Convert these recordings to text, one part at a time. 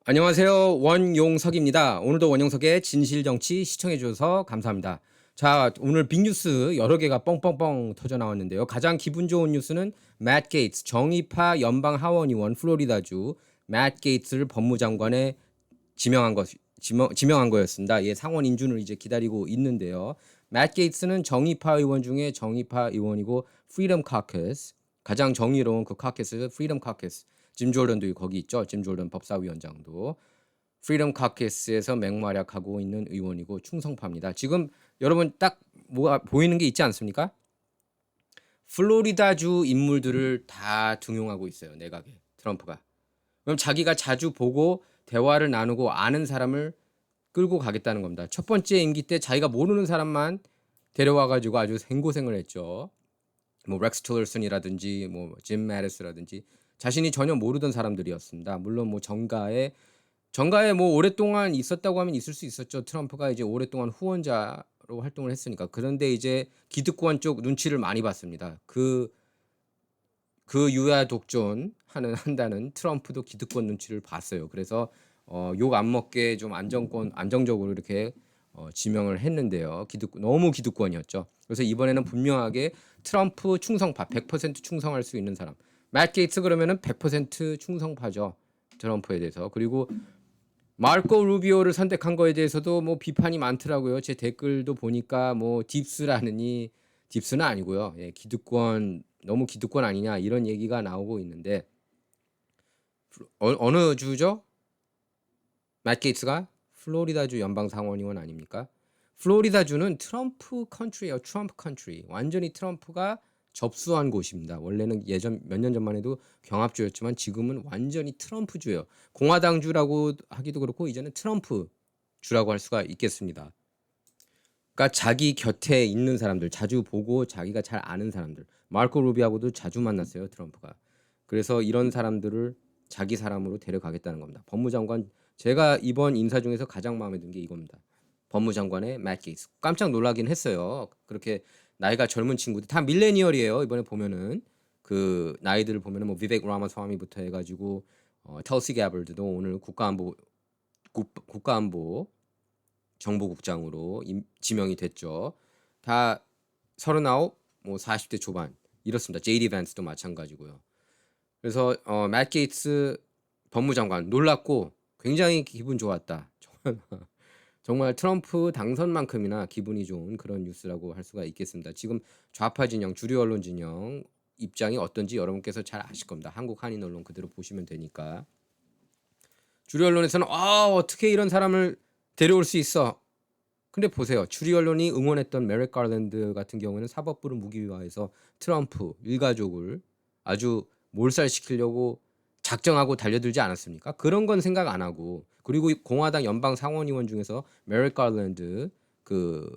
안녕하세요. 원용석입니다. 오늘도 원용석의 진실정치 시청해 주셔서 감사합니다. 자, 오늘 빅뉴스 여러 개가 뻥뻥뻥 터져 나왔는데요. 가장 기분 좋은 뉴스는 맷 게이츠 정의파 연방 하원 의원 플로리다주 맷 게이츠를 법무장관에 지명한 거였습니다. 예, 상원 인준을 이제 기다리고 있는데요. 맷 게이츠는 정의파 의원 중에 정의파 의원이고 프리덤 카커스 가장 정의로운 그 카커스 프리덤 카커스 짐 조던도 거기 있죠. 짐 조던 법사위원장도 프리덤 카커스에서 맹활약하고 있는 의원이고 충성파입니다. 지금 여러분 딱 뭐가 보이는 게 있지 않습니까? 플로리다주 인물들을 다 등용하고 있어요. 내각에 트럼프가. 그럼 자기가 자주 보고 대화를 나누고 아는 사람을 끌고 가겠다는 겁니다. 첫 번째 임기 때 자기가 모르는 사람만 데려와 가지고 아주 생고생을 했죠. 뭐 렉스 틸러슨이라든지 뭐짐 매리스라든지 자신이 전혀 모르던 사람들이었습니다. 물론 뭐 정가에 뭐 오랫동안 있었다고 하면 있을 수 있었죠. 트럼프가 이제 오랫동안 후원자로 활동을 했으니까. 그런데 이제 기득권 쪽 눈치를 많이 봤습니다. 그 유야 독존 한다는 트럼프도 기득권 눈치를 봤어요. 그래서 욕 안 먹게 좀 안정적으로 이렇게 지명을 했는데요. 너무 기득권이었죠. 그래서 이번에는 분명하게 트럼프 충성파 100% 충성할 수 있는 사람. 맷 게이츠 그러면은 100% 충성파죠. 트럼프에 대해서. 그리고 마르코 루비오를 선택한 거에 대해서도 뭐 비판이 많더라고요. 제 댓글도 보니까 뭐 딥스라느니 딥스는 아니고요. 예, 너무 기득권 아니냐 이런 얘기가 나오고 있는데 어느 주죠? 맷 게이츠가 플로리다주 연방 상원의원 아닙니까? 플로리다주는 트럼프 컨트리예요. 트럼프 컨트리. 완전히 트럼프가 접수한 곳입니다. 원래는 예전 몇 년 전만 해도 경합주였지만 지금은 완전히 트럼프주예요. 공화당주라고 하기도 그렇고 이제는 트럼프주라고 할 수가 있겠습니다. 그러니까 자기 곁에 있는 사람들, 자주 보고 자기가 잘 아는 사람들. 마르코 루비하고도 자주 만났어요, 트럼프가. 그래서 이런 사람들을 자기 사람으로 데려가겠다는 겁니다. 법무장관 제가 이번 인사 중에서 가장 마음에 든 게 이겁니다. 법무장관의 맷 게이츠. 깜짝 놀라긴 했어요. 그렇게 나이가 젊은 친구들 다 밀레니얼이에요. 이번에 보면은 그 나이들을 보면은 뭐 비벡 라마스와미부터 해가지고 텔시 게벌드도 오늘 국가안보 정보국장으로 지명이 됐죠. 다 39, 뭐 40대 초반 이렇습니다. JD 밴스도 마찬가지고요. 그래서 맷 게이츠 법무장관 놀랐고 굉장히 기분 좋았다. 정말 트럼프 당선만큼이나 기분이 좋은 그런 뉴스라고 할 수가 있겠습니다. 지금 좌파 진영, 주류 언론 진영 입장이 어떤지 여러분께서 잘 아실 겁니다. 한국 한인 언론 그대로 보시면 되니까. 주류 언론에서는 어떻게 이런 사람을 데려올 수 있어? 근데 보세요. 주류 언론이 응원했던 메릭 가랜드 같은 경우에는 사법부를 무기화해서 트럼프 일가족을 아주 몰살시키려고 작정하고 달려들지 않았습니까? 그런 건 생각 안 하고 그리고 공화당 연방 상원의원 중에서 메릭 가랜드 그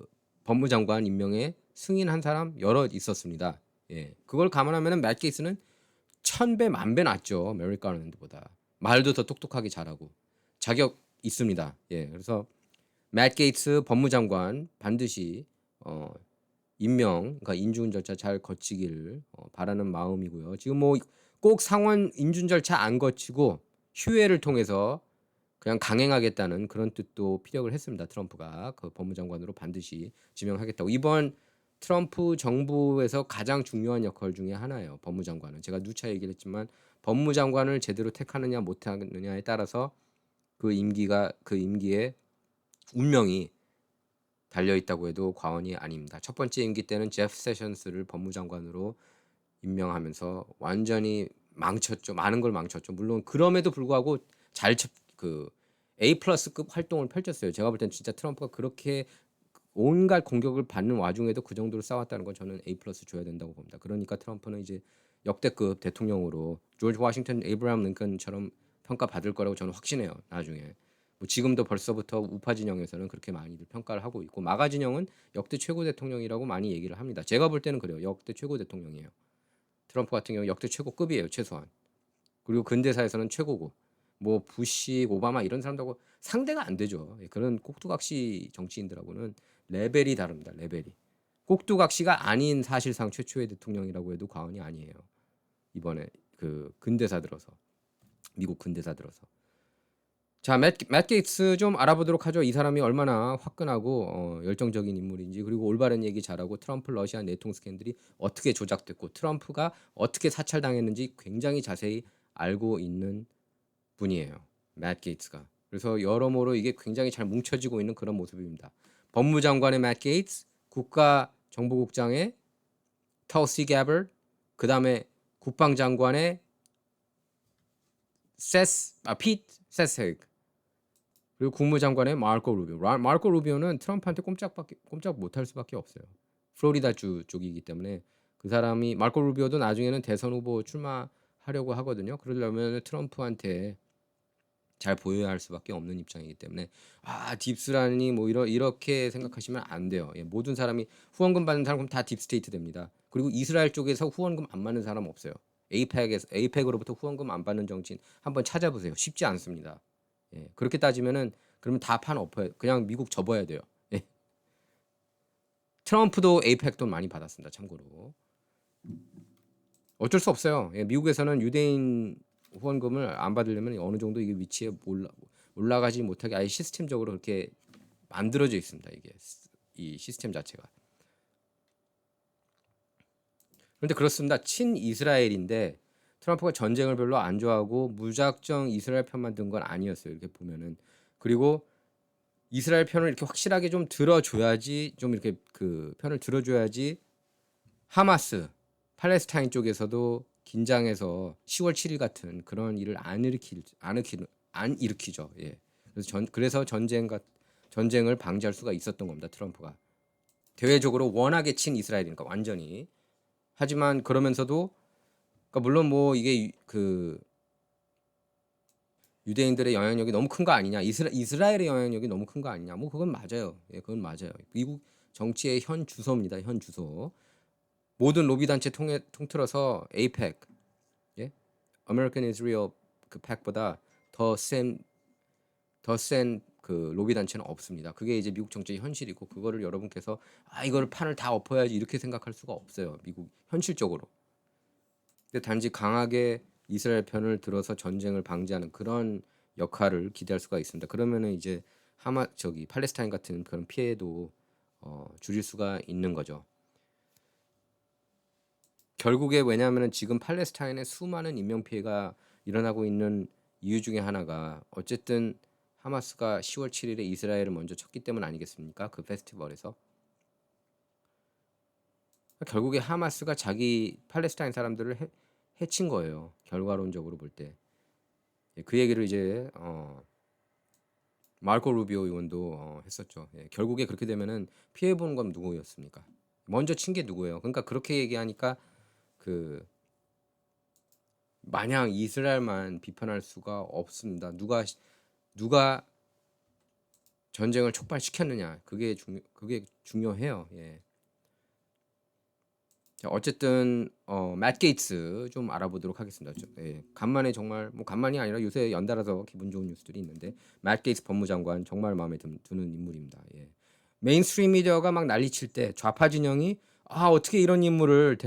법무장관 임명에 승인한 사람 여러 있었습니다. 예, 그걸 감안하면은 맷 게이츠는 1000배 만배 낫죠. 메릭 가랜드보다 말도 더 똑똑하게 잘하고 자격 있습니다. 예, 그래서 맷 게이츠 법무장관 반드시 임명, 그러니까 인준 절차 잘 거치기를 바라는 마음이고요. 지금 뭐 꼭 상원 인준 절차 안 거치고 휴회를 통해서 그냥 강행하겠다는 그런 뜻도 피력을 했습니다. 트럼프가 그 법무장관으로 반드시 지명하겠다고. 이번 트럼프 정부에서 가장 중요한 역할 중에 하나예요. 법무장관은 제가 누차 얘기를 했지만 법무장관을 제대로 택하느냐 못하느냐에 따라서 그 임기의 운명이 달려 있다고 해도 과언이 아닙니다. 첫 번째 임기 때는 제프 세션스를 법무장관으로 임명하면서 완전히 망쳤죠. 많은 걸 망쳤죠. 물론 그럼에도 불구하고 그 A 플러스급 활동을 펼쳤어요. 제가 볼 땐 진짜 트럼프가 그렇게 온갖 공격을 받는 와중에도 그 정도로 싸웠다는 건 저는 A 플러스 줘야 된다고 봅니다. 그러니까 트럼프는 이제 역대급 대통령으로 조지 워싱턴 에이브라함 링컨처럼 평가받을 거라고 저는 확신해요. 나중에. 뭐 지금도 벌써부터 우파 진영에서는 그렇게 많이들 평가를 하고 있고 마가 진영은 역대 최고 대통령이라고 많이 얘기를 합니다. 제가 볼 때는 그래요. 역대 최고 대통령이에요. 트럼프 같은 경우 역대 최고급이에요. 최소한. 그리고 근대사에서는 최고고. 뭐 부시, 오바마 이런 사람들하고 상대가 안 되죠. 그런 꼭두각시 정치인들하고는 레벨이 다릅니다. 레벨이. 꼭두각시가 아닌 사실상 최초의 대통령이라고 해도 과언이 아니에요. 이번에 그 근대사 들어서 미국 근대사 들어서. 자, 맷 게이츠 좀 알아보도록 하죠. 이 사람이 얼마나 화끈하고 열정적인 인물인지, 그리고 올바른 얘기 잘하고 트럼프 러시아 내통 스캔들이 어떻게 조작됐고 트럼프가 어떻게 사찰당했는지 굉장히 자세히 알고 있는 분이에요. 맷 게이츠가. 그래서 여러모로 이게 굉장히 잘 뭉쳐지고 있는 그런 모습입니다. 법무장관의 맷 게이츠, 국가정보국장의 털시 게버드, 그다음에 국방장관의 핏 세세그, 그리고 국무장관의 마르코 루비오. 마르코 루비오는 트럼프한테 꼼짝 못할 수밖에 없어요. 플로리다 주 쪽이기 때문에 그 사람이, 마르코 루비오도 나중에는 대선 후보 출마하려고 하거든요. 그러려면 트럼프한테 잘 보여야 할 수밖에 없는 입장이기 때문에, 딥스라니 뭐 이렇게 생각하시면 안 돼요. 예, 모든 사람이 후원금 받는 사람 그럼 다 딥스테이트 됩니다. 그리고 이스라엘 쪽에서 후원금 안 받는 사람 없어요. 에이펙으로부터 후원금 안 받는 정치인 한번 찾아보세요. 쉽지 않습니다. 예, 그렇게 따지면은 그러면 다 판 엎어야, 그냥 미국 접어야 돼요. 예. 트럼프도 에이펙 돈 많이 받았습니다. 참고로 어쩔 수 없어요. 예, 미국에서는 유대인 후원금을 안 받으려면 어느 정도 이게 위치에 올라가지 못하게 아예 시스템적으로 그렇게 만들어져 있습니다. 이게 이 시스템 자체가. 그런데 그렇습니다. 친이스라엘인데 트럼프가 전쟁을 별로 안 좋아하고 무작정 이스라엘 편만 든 건 아니었어요. 이렇게 보면은. 그리고 이스라엘 편을 이렇게 확실하게 좀 들어줘야지, 좀 이렇게 그 편을 들어줘야지 하마스, 팔레스타인 쪽에서도 긴장해서 10월 7일 같은 그런 일을 안 일으키죠. 예. 그래서 전쟁을 방지할 수가 있었던 겁니다. 트럼프가 대외적으로 워낙에 친 이스라엘이니까 완전히. 하지만 그러면서도, 그러니까 물론 뭐 이게 그 유대인들의 영향력이 너무 큰 거 아니냐, 이스라엘의 영향력이 너무 큰 거 아니냐, 뭐 그건 맞아요. 예, 그건 맞아요. 미국 정치의 현 주소입니다. 현 주소. 모든 로비 단체 통틀어서 에이펙, 예, American Israel 그 팩보다 더 센 그 로비 단체는 없습니다. 그게 이제 미국 정치의 현실이고, 그거를 여러분께서 이거를 판을 다 엎어야지 이렇게 생각할 수가 없어요. 미국 현실적으로. 근데 단지 강하게 이스라엘 편을 들어서 전쟁을 방지하는 그런 역할을 기대할 수가 있습니다. 그러면은 이제 팔레스타인 같은 그런 피해도 줄일 수가 있는 거죠. 결국에 왜냐하면 지금 팔레스타인에 수많은 인명 피해가 일어나고 있는 이유 중에 하나가 어쨌든 하마스가 10월 7일에 이스라엘을 먼저 쳤기 때문 아니겠습니까? 그 페스티벌에서. 결국에 하마스가 자기 팔레스타인 사람들을 해친 거예요. 결과론적으로 볼 때. 예, 그 얘기를 이제 마르코 루비오 의원도 했었죠. 예, 결국에 그렇게 되면은 피해 보는 건 누구였습니까? 먼저 친 게 누구예요? 그러니까 그렇게 얘기하니까 그 마냥 이스라엘만 비판할 수가 없습니다. 누가 전쟁을 촉발시켰느냐, 그게 중요해요. 예. 자, 어쨌든 맷 게이츠 좀 알아보도록 하겠습니다. 예, 간만에, 정말 뭐 간만이 아니라 요새 연달아서 기분 좋은 뉴스들이 있는데, 맷 게이츠 법무장관 정말 마음에 드는 인물입니다. 예. 메인스트림 미디어가 막 난리칠 때 좌파 진영이 어떻게 이런 인물을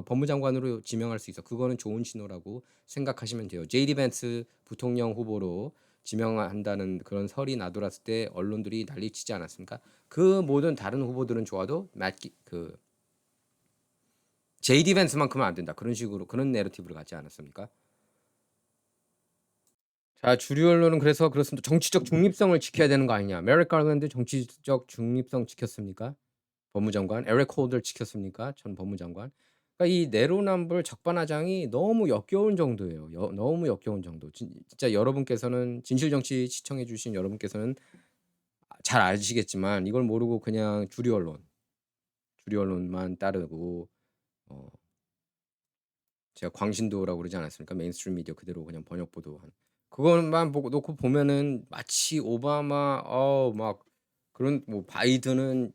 법무장관으로 지명할 수 있어? 그거는 좋은 신호라고 생각하시면 돼요. 제이디 벤츠 부통령 후보로 지명한다는 그런 설이 나돌았을 때 언론들이 난리치지 않았습니까? 그 모든 다른 후보들은 좋아도 제이디 벤스만큼은 안 된다. 그런 식으로 그런 내러티브를 갖지 않았습니까? 자, 주류 언론은 그래서 그렇습니다. 정치적 중립성을 지켜야 되는 거 아니냐? 메릭 가랜드 정치적 중립성 지켰습니까? 법무장관. 에릭 홀더 지켰습니까? 전 법무장관. 그러니까 이 내로남불 적반하장이 너무 역겨운 정도예요. 너무 역겨운 정도. 진짜 여러분께서는, 진실정치 시청해주신 여러분께서는 잘 아시겠지만, 이걸 모르고 그냥 주류 언론만 따르고 제가 광신도라고 그러지 않았습니까? 메인스트림 미디어 그대로 그냥 번역 보도한 그것만 보고 놓고 보면은 마치 오바마 막 그런, 뭐 바이든은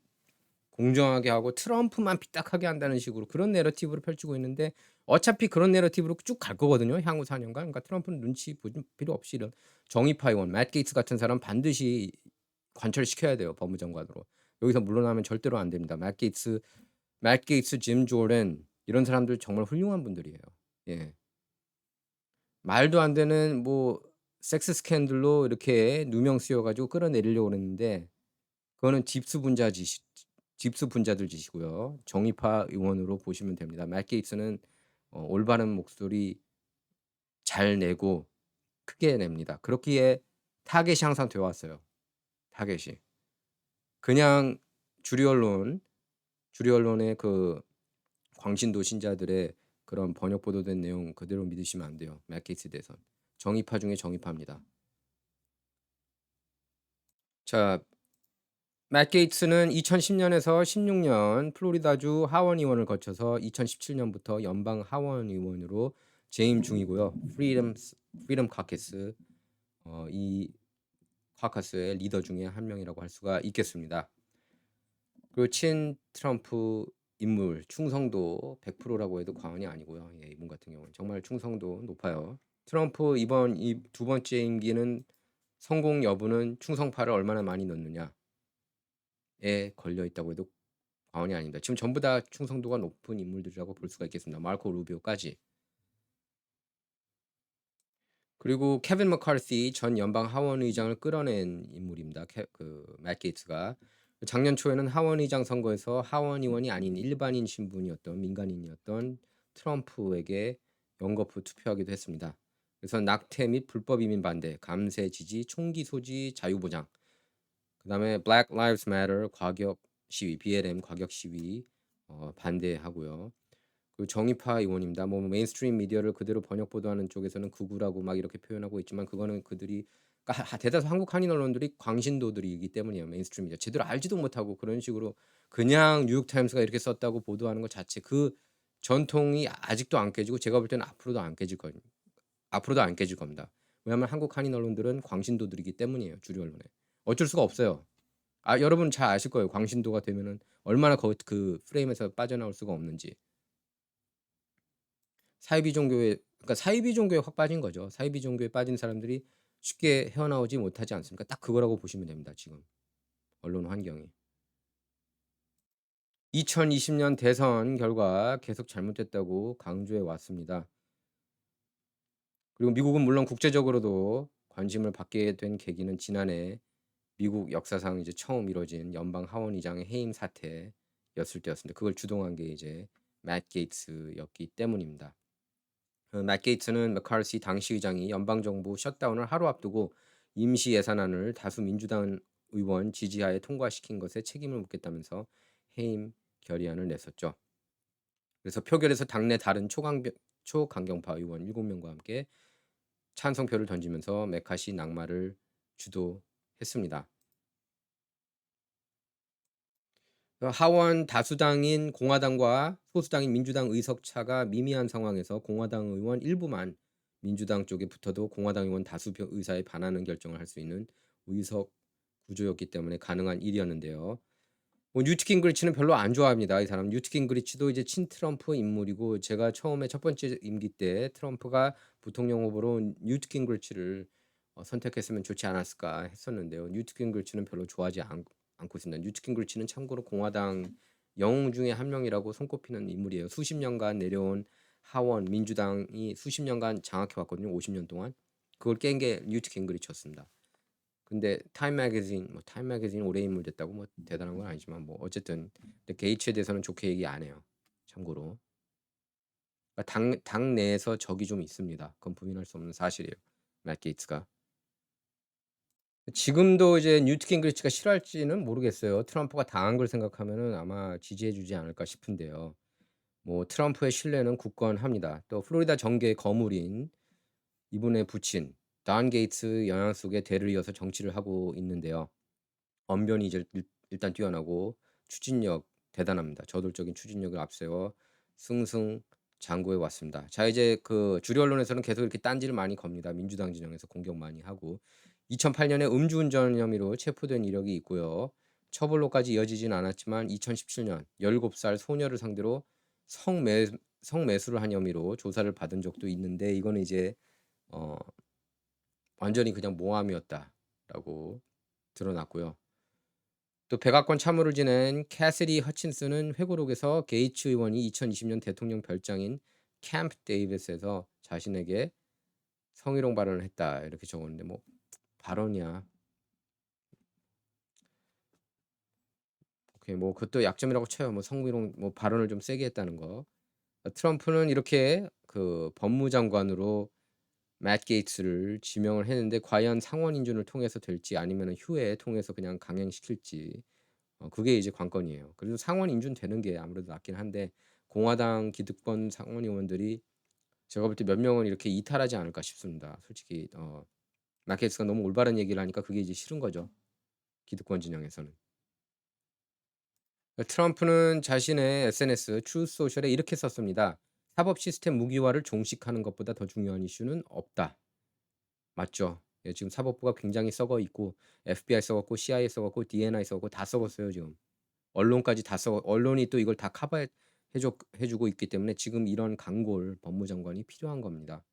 공정하게 하고 트럼프만 삐딱하게 한다는 식으로 그런 내러티브를 펼치고 있는데, 어차피 그런 내러티브로 쭉 갈 거거든요. 향후 4년간. 그러니까 트럼프는 눈치 볼 필요 없이 이런 정의파 의원, 맷 게이츠 같은 사람 반드시 관철시켜야 돼요. 법무장관으로. 여기서 물러나면 절대로 안 됩니다. 맷 게이츠, 짐 조던, 이런 사람들 정말 훌륭한 분들이에요. 예. 말도 안 되는 뭐 섹스 스캔들로 이렇게 누명 씌워 가지고 끌어내리려고 그랬는데 그거는 집수 분자들 짓이고요. 정의파 의원으로 보시면 됩니다. 맷 게이츠는 올바른 목소리 잘 내고 크게 냅니다. 그렇기에 타겟이 항상 되어 왔어요, 타겟이. 그냥 주류 언론 주류 언론의 그 광신도 신자들의 그런 번역 보도된 내용 그대로 믿으시면 안 돼요. 맷 게이츠에 대해선. 정의파 중에 정의파입니다. 자, 맷 게이츠는 2010년에서 16년 플로리다주 하원 의원을 거쳐서 2017년부터 연방 하원 의원으로 재임 중이고요. 프리덤 카케스 이 카카스의 리더 중에 한 명이라고 할 수가 있겠습니다. 그리고 친 트럼프 인물 충성도 100%라고 해도 과언이 아니고요. 예, 이분 같은 경우는 정말 충성도 높아요. 트럼프 이번 이 두 번째 임기는 성공 여부는 충성파를 얼마나 많이 넣느냐에 걸려 있다고 해도 과언이 아닙니다. 지금 전부 다 충성도가 높은 인물들이라고 볼 수가 있겠습니다. 마르코 루비오까지. 그리고 케빈 머카시 전 연방 하원 의장을 끌어낸 인물입니다. 맷 게이츠가 작년 초에는 하원 의장 선거에서 하원 의원이 아닌 일반인 신분이었던 민간인이었던 트럼프에게 연거푸 투표하기도 했습니다. 그래서 낙태 및 불법 이민 반대, 감세 지지, 총기 소지 자유 보장, 그다음에 Black Lives Matter 과격 시위, BLM 과격 시위 반대하고요. 그 정의파 의원입니다. 뭐 메인스트림 미디어를 그대로 번역 보도하는 쪽에서는 극우라고 막 이렇게 표현하고 있지만 그거는 그들이 그러니까 대다수 한국 한인 언론들이 광신도들이기 때문이에요. 메인스트림 미디어 제대로 알지도 못하고 그런 식으로 그냥 뉴욕 타임스가 이렇게 썼다고 보도하는 것 자체 그 전통이 아직도 안 깨지고 제가 볼 때는 앞으로도 안 깨질 겁니다. 왜냐하면 한국 한인 언론들은 광신도들이기 때문이에요. 주류 언론에 어쩔 수가 없어요. 여러분 잘 아실 거예요. 광신도가 되면은 얼마나 그 프레임에서 빠져나올 수가 없는지. 그러니까 사이비 종교에 확 빠진 거죠. 사이비 종교에 빠진 사람들이 쉽게 헤어나오지 못하지 않습니까? 딱 그거라고 보시면 됩니다. 지금 언론 환경이. 2020년 대선 결과 계속 잘못됐다고 강조해 왔습니다. 그리고 미국은 물론 국제적으로도 관심을 받게 된 계기는 지난해 미국 역사상 이제 처음 이뤄진 연방 하원 의장의 해임 사태였을 때였습니다. 그걸 주동한 게 이제 맷 게이츠였기 때문입니다. 맷 게이츠는 머카시 당시 의장이 연방정부 셧다운을 하루 앞두고 임시 예산안을 다수 민주당 의원 지지하에 통과시킨 것에 책임을 묻겠다면서 해임 결의안을 냈었죠. 그래서 표결에서 당내 다른 초강경파 의원 7명과 함께 찬성표를 던지면서 메카시 낙마를 주도했습니다. 하원 다수당인 공화당과 소수당인 민주당 의석 차가 미미한 상황에서 공화당 의원 일부만 민주당 쪽에 붙어도 공화당 의원 다수 의사에 반하는 결정을 할 수 있는 의석 구조였기 때문에 가능한 일이었는데요. 뉴트 깅그리치는 별로 안 좋아합니다. 이 사람 뉴트 깅그리치도 이제 친트럼프 인물이고 제가 처음에 첫 번째 임기 때 트럼프가 부통령 후보로 뉴트 깅그리치를 선택했으면 좋지 않았을까 했었는데요. 뉴트 깅그리치는 별로 좋아하지 않고 있습니다. 뉴트 깅그리치는 참고로 공화당 영웅 중에 한 명이라고 손꼽히는 인물이에요. 수십 년간 내려온 하원 민주당이 수십 년간 장악해 왔거든요. 50년 동안. 그걸 깬 게 뉴트 깅그리치였습니다. 근데 타임 매거진 오래 인물 됐다고 뭐 대단한 건 아니지만 뭐 어쨌든 근데 게이츠에 대해서는 좋게 얘기 안 해요. 참고로. 그러니까 당 내에서 적이 좀 있습니다. 그건 부인할 수 없는 사실이에요. 맷 게이츠가. 지금도 이제 뉴트 깅그리치가 싫어할지는 모르겠어요. 트럼프가 당한 걸 생각하면은 아마 지지해 주지 않을까 싶은데요. 뭐 트럼프의 신뢰는 굳건합니다. 또 플로리다 정계의 거물인 이분의 부친 던 게이츠 영향 속에 대를 이어서 정치를 하고 있는데요. 언변이 이제 일단 뛰어나고 추진력 대단합니다. 저돌적인 추진력을 앞세워 승승장구해 왔습니다. 자, 이제 그 주류 언론에서는 계속 이렇게 딴지를 많이 겁니다. 민주당 진영에서 공격 많이 하고 2008년에 음주운전 혐의로 체포된 이력이 있고요. 처벌로까지 이어지진 않았지만 2017년 17살 소녀를 상대로 성매수를 한 혐의로 조사를 받은 적도 있는데 이거는 이제 어, 완전히 그냥 모함이었다라고 드러났고요. 또 백악관 참모를 지낸 캐시디 허친슨은 회고록에서 게이츠 의원이 2020년 대통령 별장인 캠프 데이비스에서 자신에게 성희롱 발언을 했다 이렇게 적었는데 뭐 발언이야. 오케이 뭐 그것도 약점이라고 쳐요. 뭐 성희롱 뭐 발언을 좀 세게 했다는 거. 트럼프는 이렇게 그 법무장관으로 맷 게이츠를 지명을 했는데 과연 상원 인준을 통해서 될지 아니면은 휴회 통해서 그냥 강행시킬지 그게 이제 관건이에요. 그래도 상원 인준 되는 게 아무래도 낫긴 한데 공화당 기득권 상원 의원들이 제가 볼 때 몇 명은 이렇게 이탈하지 않을까 싶습니다. 솔직히 맷 게이츠가 너무 올바른 얘기를 하니까 그게 이제 싫은 거죠. 기득권 진영에서는. 트럼프는 자신의 SNS 트루스 소셜에 이렇게 썼습니다. "사법 시스템 무기화를 종식하는 것보다 더 중요한 이슈는 없다." 맞죠. 예 지금 사법부가 굉장히 썩어 있고 FBI 썩었고 CIA 썩었고 DNI 썩었고 다 썩었어요 지금. 언론까지 다 썩어 언론이 또 이걸 다 커버해 해 주고 있기 때문에 지금 이런 강골 법무장관이 필요한 겁니다.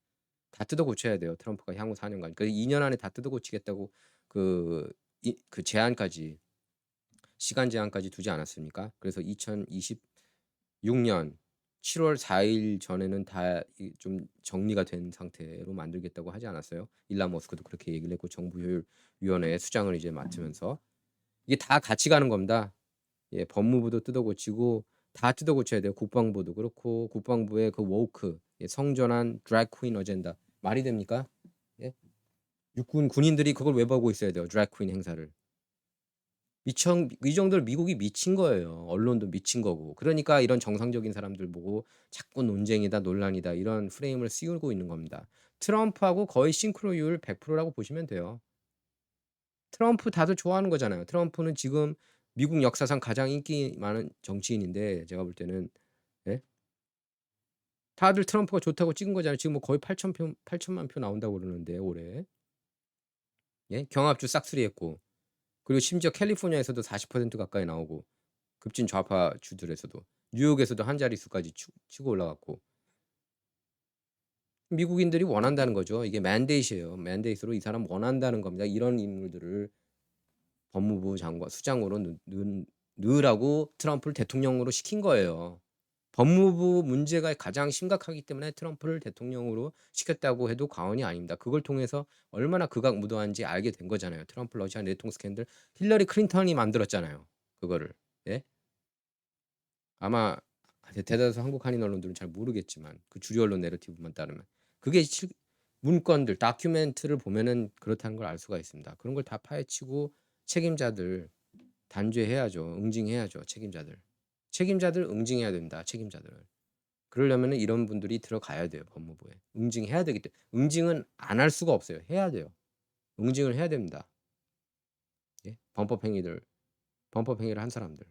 다 뜯어 고쳐야 돼요 트럼프가 향후 4 년간. 그 2년 안에 다 뜯어 고치겠다고 그 그 제한까지 시간 제한까지 두지 않았습니까? 그래서 2026년 7월 4일 전에는 다 좀 정리가 된 상태로 만들겠다고 하지 않았어요? 일론 머스크도 그렇게 얘기를 했고 정부 효율 위원회 수장을 이제 맡으면서 이게 다 같이 가는 겁니다. 예 법무부도 뜯어 고치고 다 뜯어 고쳐야 돼요. 국방부도 그렇고 국방부의 그 woke 예 성전환 드래그 퀸 어젠다 말이 됩니까? 예? 육군 군인들이 그걸 왜 보고 있어야 돼요, 드래그 퀸 행사를. 미청 이 정도로 미국이 미친 거예요. 언론도 미친 거고. 그러니까 이런 정상적인 사람들 보고 자꾸 논쟁이다, 논란이다 이런 프레임을 씌우고 있는 겁니다. 트럼프하고 거의 싱크로율 100% 라고 보시면 돼요. 트럼프 다들 좋아하는 거잖아요. 트럼프는 지금 미국 역사상 가장 인기 많은 정치인인데 제가 볼 때는 예? 다들 트럼프가 좋다고 찍은 거잖아요. 지금 뭐 거의 8천만 표 나온다고 그러는데 올해. 예? 경합주 싹쓸이했고 그리고 심지어 캘리포니아에서도 40% 가까이 나오고 급진 좌파 주들에서도 뉴욕에서도 한 자릿수까지 치고 올라갔고 미국인들이 원한다는 거죠. 이게 mandate 이에요. mandate로 이 사람 원한다는 겁니다. 이런 인물들을 법무부 장관 수장으로 넣으라고 트럼프를 대통령으로 시킨 거예요. 법무부 문제가 가장 심각하기 때문에 트럼프를 대통령으로 시켰다고 해도 과언이 아닙니다. 그걸 통해서 얼마나 극악무도한지 알게 된 거잖아요. 트럼프 러시아 내통 스캔들 힐러리 클린턴이 만들었잖아요. 그거를. 예? 아마 대다수 한국 한인 언론들은 잘 모르겠지만 그 주류 언론 내러티브만 따르면 그게 문건들 다큐멘트를 보면은 그렇다는 걸 알 수가 있습니다. 그런 걸 다 파헤치고 책임자들 단죄해야죠. 응징해야죠. 책임자들. 책임자들 응징해야 된다. 책임자들을. 그러려면은 이런 분들이 들어가야 돼요. 법무부에. 응징해야 되기 때문에 응징은 안 할 수가 없어요. 해야 돼요. 응징을 해야 됩니다. 예? 범법 행위를 한 사람들.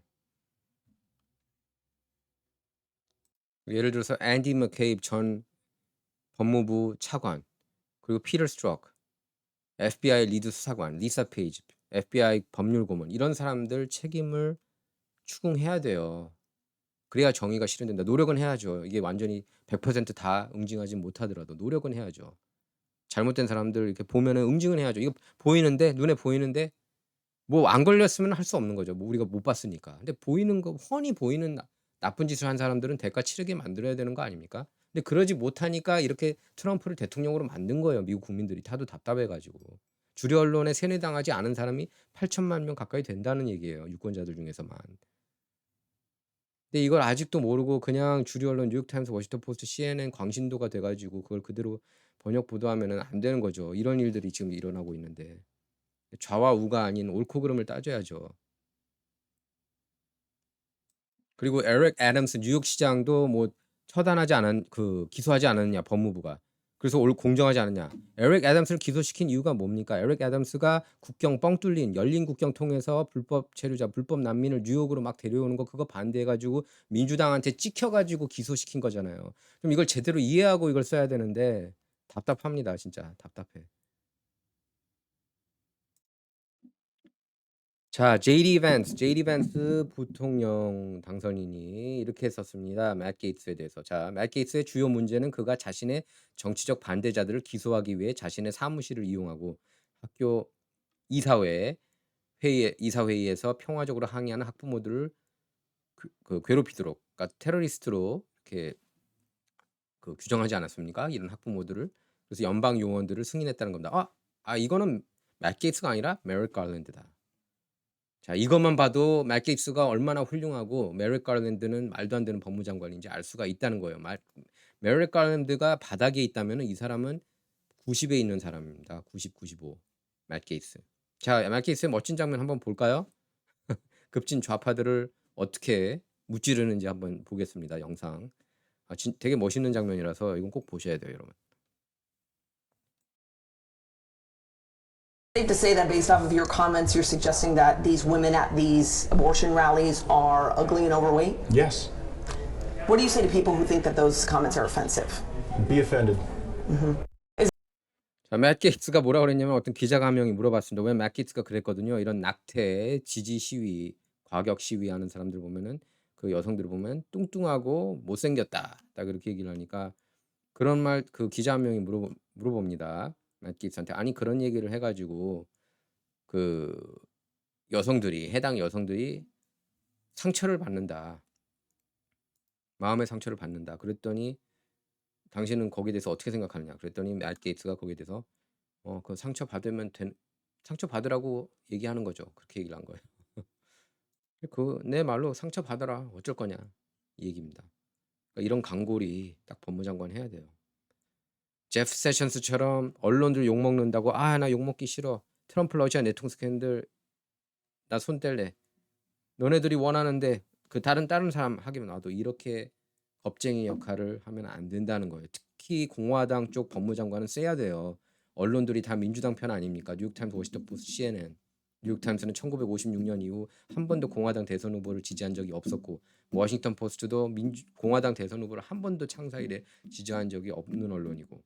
예를 들어서 앤디 맥케이브 전 법무부 차관 그리고 피터 스트록, FBI 리드 수사관, 리사 페이지, FBI 법률 고문 이런 사람들 책임을 추궁해야 돼요. 그래야 정의가 실현된다. 노력은 해야죠. 이게 완전히 100%다 응징하지 못하더라도 노력은 해야죠. 잘못된 사람들 이렇게 보면은 응징은 해야죠. 이거 보이는데 눈에 보이는데 뭐 안 걸렸으면 할 수 없는 거죠. 뭐 우리가 못 봤으니까. 근데 보이는 거 훤히 보이는 나쁜 짓을 한 사람들은 대가 치르게 만들어야 되는 거 아닙니까? 근데 그러지 못하니까 이렇게 트럼프를 대통령으로 만든 거예요. 미국 국민들이 다도 답답해 가지고. 주류 언론에 세뇌당하지 않은 사람이 8천만 명 가까이 된다는 얘기예요. 유권자들 중에서만. 근데 이걸 아직도 모르고 그냥 주류 언론 뉴욕타임스, 워싱턴 포스트, CNN 광신도가 돼 가지고 그걸 그대로 번역 보도하면은 안 되는 거죠. 이런 일들이 지금 일어나고 있는데. 좌와 우가 아닌 옳고 그름을 따져야죠. 그리고 에릭 애덤스 뉴욕시장도 뭐 처단하지 않은 기소하지 않았느냐 법무부가. 그래서 공정하지 않느냐. 에릭 애덤스를 기소시킨 이유가 뭡니까? 에릭 애덤스가 국경 뻥 뚫린 열린 국경 통해서 불법 체류자, 불법 난민을 뉴욕으로 막 데려오는 거 그거 반대해 가지고 민주당한테 찍혀 가지고 기소시킨 거잖아요. 그럼 이걸 제대로 이해하고 이걸 써야 되는데 답답합니다. 진짜 답답해. 자, 제이디 밴스 부통령 당선인이 이렇게 썼습니다. 맷 게이츠에 대해서. 자, 맷 게이츠의 주요 문제는 그가 자신의 정치적 반대자들을 기소하기 위해 자신의 사무실을 이용하고 학교 이사회에서 평화적으로 항의하는 학부모들을 괴롭히도록, 그러니까 테러리스트로 이렇게 규정하지 않았습니까? 이런 학부모들을. 그래서 연방 요원들을 승인했다는 겁니다. 이거는 맷 게이츠가 아니라 메릭 가랜드다. 자, 이것만 봐도 맷 게이츠가 얼마나 훌륭하고 메릭 가랜드는 말도 안 되는 법무장관인지 알 수가 있다는 거예요. 메릭 가랜드가 바닥에 있다면 이 사람은 90에 있는 사람입니다. 90, 95. 맷 게이츠. 자, 맷 게이츠의 멋진 장면 한번 볼까요? 급진 좌파들을 어떻게 무찌르는지 한번 보겠습니다. 영상. 되게 멋있는 장면이라서 이건 꼭 보셔야 돼요, 여러분. Safe to say that based off of your comments, you're suggesting that these women at these abortion rallies are ugly and overweight? Yes. What do you say to people who think that those comments are offensive? Be offended. 자, 맷 게이츠가 뭐라 그랬냐면 어떤 기자가 한 명이 물어봤습니다. 왜 맷 게이츠가 그랬거든요. 이런 낙태, 지지 시위, 과격 시위하는 사람들 보면은 그 여성들을 보면 뚱뚱하고 못생겼다. 딱 그렇게 얘기를 하니까 그런 말 그 기자 한 명이 물어봅니다. 맷 게이츠한테 아니 그런 얘기를 해가지고 그 해당 여성들이 상처를 받는다. 마음의 상처를 받는다. 그랬더니 당신은 거기에 대해서 어떻게 생각하느냐? 그랬더니 맷 게이츠가 거기에 대해서 그 상처 받으라고 얘기하는 거죠. 그렇게 얘기를 한 거예요. 내 말로 상처 받아라. 어쩔 거냐? 이 얘기입니다. 그러니까 이런 강골이 딱 법무장관 해야 돼요. 제프 세션스처럼 언론들 욕 먹는다고 나 욕 먹기 싫어. 트럼프 러시아 내통 스캔들 나 손 뗄래. 너네들이 원하는데 그 다른 사람 하기만 놔도 이렇게 겁쟁이 역할을 하면 안 된다는 거예요. 특히 공화당 쪽 법무장관은 세야 돼요. 언론들이 다 민주당 편 아닙니까? 뉴욕타임스, 워싱턴 포스트, CNN. 뉴욕타임스는 1956년 이후 한 번도 공화당 대선 후보를 지지한 적이 없었고 워싱턴 포스트도 공화당 대선 후보를 한 번도 창사 이래 지지한 적이 없는 언론이고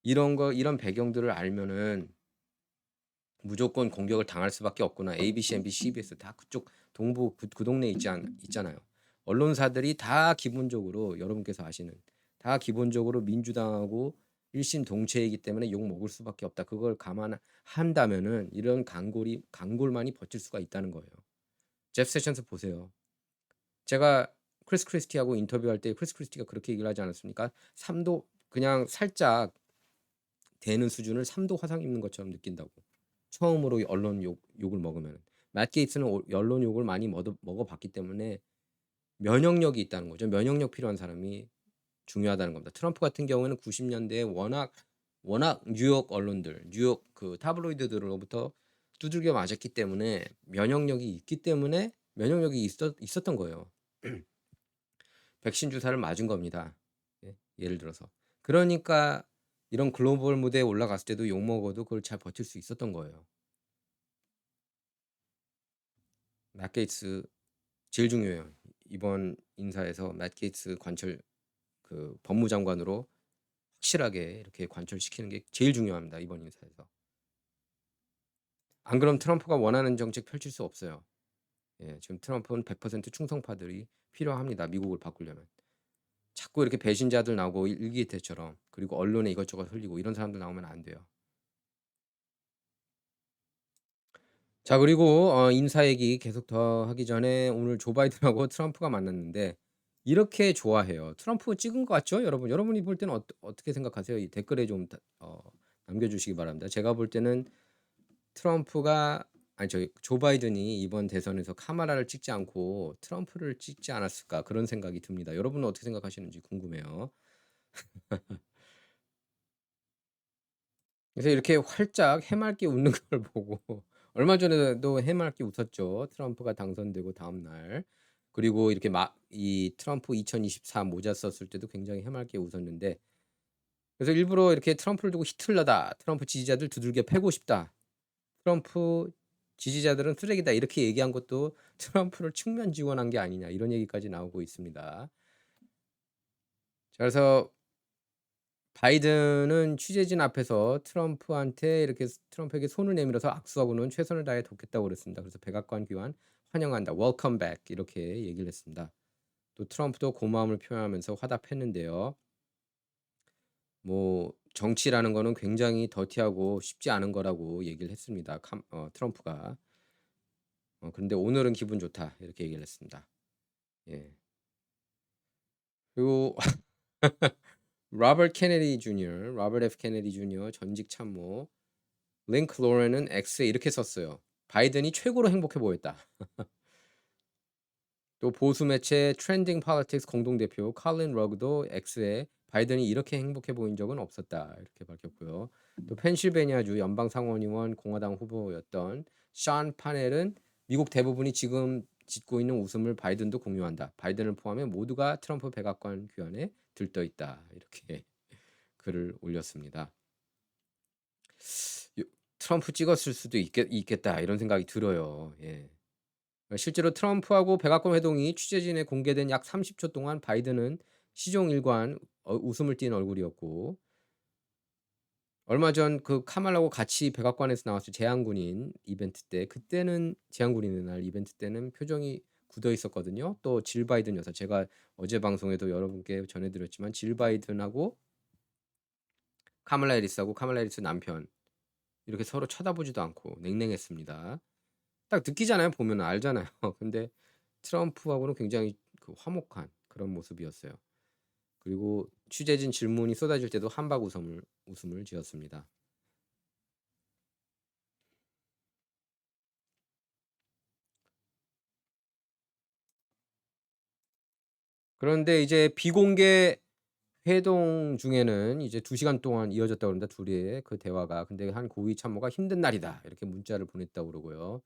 이런 배경들을 알면은 무조건 공격을 당할 수밖에 없구나. ABC, MBC, CBS 다 그쪽 동부 그 동네에 있잖아요. 언론사들이 다 기본적으로 여러분께서 아시는 다 기본적으로 민주당하고 일심 동체이기 때문에 욕 먹을 수밖에 없다. 그걸 감안한다면은 이런 강골만이 버틸 수가 있다는 거예요. 제프 세션스 보세요. 제가 크리스 크리스티하고 인터뷰할 때 크리스 크리스티가 그렇게 얘기를 하지 않았습니까? 3도 그냥 살짝 되는 수준을 3도 화상 입는 것처럼 느낀다고. 처음으로 언론 욕을 먹으면 맷 게이츠는 언론 욕을 많이 먹어봤기 때문에 면역력이 있다는 거죠. 면역력 필요한 사람이 중요하다는 겁니다. 트럼프 같은 경우에는 90년대에 워낙 뉴욕 언론들, 뉴욕 그 타블로이드들로부터 두들겨 맞았기 때문에 면역력이 있었던 거예요. 백신 주사를 맞은 겁니다. 예를 들어서. 그러니까 이런 글로벌 무대에 올라갔을 때도 욕 먹어도 그걸 잘 버틸 수 있었던 거예요. 맷 게이츠 제일 중요해요. 이번 인사에서 맷 게이츠 관철 그 법무장관으로 확실하게 이렇게 관철시키는 게 제일 중요합니다. 이번 인사에서. 안 그럼 트럼프가 원하는 정책 펼칠 수 없어요. 지금 트럼프는 100% 충성파들이 필요합니다. 미국을 바꾸려면. 자꾸 이렇게 배신자들 나오고 일기예태처럼 그리고 언론에 이것저것 흘리고 이런 사람들 나오면 안 돼요. 자, 그리고 인사 얘기 계속 더 하기 전에 오늘 조 바이든하고 트럼프가 만났는데 이렇게 좋아해요. 트럼프 찍은 것 같죠, 여러분? 여러분이 볼 때는 어떻게 생각하세요? 이 댓글에 좀 남겨주시기 바랍니다. 제가 볼 때는 조 바이든이 이번 대선에서 카마라를 찍지 않고 트럼프를 찍지 않았을까 그런 생각이 듭니다. 여러분은 어떻게 생각하시는지 궁금해요. 그래서 이렇게 활짝 해맑게 웃는 걸 보고 얼마 전에도 해맑게 웃었죠. 트럼프가 당선되고 다음 날. 그리고 이렇게 이 트럼프 2024 모자 썼을 때도 굉장히 해맑게 웃었는데 그래서 일부러 이렇게 트럼프를 두고 히틀러다. 트럼프 지지자들 두들겨 패고 싶다. 트럼프 지지자들은 쓰레기다. 이렇게 얘기한 것도 트럼프를 측면 지원한 게 아니냐. 이런 얘기까지 나오고 있습니다. 자, 그래서 바이든은 취재진 앞에서 트럼프에게 손을 내밀어서 악수하고는 최선을 다해 돕겠다고 그랬습니다. 그래서 백악관 귀환 환영한다. Welcome back 이렇게 얘기를 했습니다. 또 트럼프도 고마움을 표현하면서 화답했는데요. 뭐 정치라는 거는 굉장히 더티하고 쉽지 않은 거라고 얘기를 했습니다. 트럼프가. 그런데 오늘은 기분 좋다 이렇게 얘기를 했습니다. 예. 그리고 로버트 F 케네디 주니어 전직 참모 링크 로렌은 X에 이렇게 썼어요. 바이든이 최고로 행복해 보였다. 또 보수 매체 트렌딩 폴리틱스 공동대표 칼린 러그도 X에 바이든이 이렇게 행복해 보인 적은 없었다 이렇게 밝혔고요. 또 펜실베니아주 연방 상원의원 공화당 후보였던 션 파넬은 미국 대부분이 지금 짓고 있는 웃음을 바이든도 공유한다. 바이든을 포함해 모두가 트럼프 백악관 귀환에 들떠 있다 이렇게 글을 올렸습니다. 트럼프 찍었을 수도 있겠다 이런 생각이 들어요. 예. 실제로 트럼프하고 백악관 회동이 취재진에 공개된 약 30초 동안 바이든은 시종일관 웃음을 띤 얼굴이었고 얼마 전 그 카말라하고 같이 백악관에서 나왔을 재향군인 이벤트 때 그때는 재향군인의 날 이벤트 때는 표정이 굳어 있었거든요. 또 질 바이든 여사 제가 어제 방송에도 여러분께 전해드렸지만 질 바이든하고 카말라 해리스하고 카말라 해리스 남편 이렇게 서로 쳐다보지도 않고 냉랭했습니다. 딱 느끼잖아요. 보면 알잖아요. 근데 트럼프하고는 굉장히 그 화목한 그런 모습이었어요. 그리고 취재진 질문이 쏟아질 때도 한박 웃음을 지었습니다. 그런데 이제 비공개 회동 중에는 이제 2시간 동안 이어졌다고 그럽니다. 둘의 그 대화가. 근데 한 고위 참모가 "힘든 날이다." 이렇게 문자를 보냈다고 그러고요.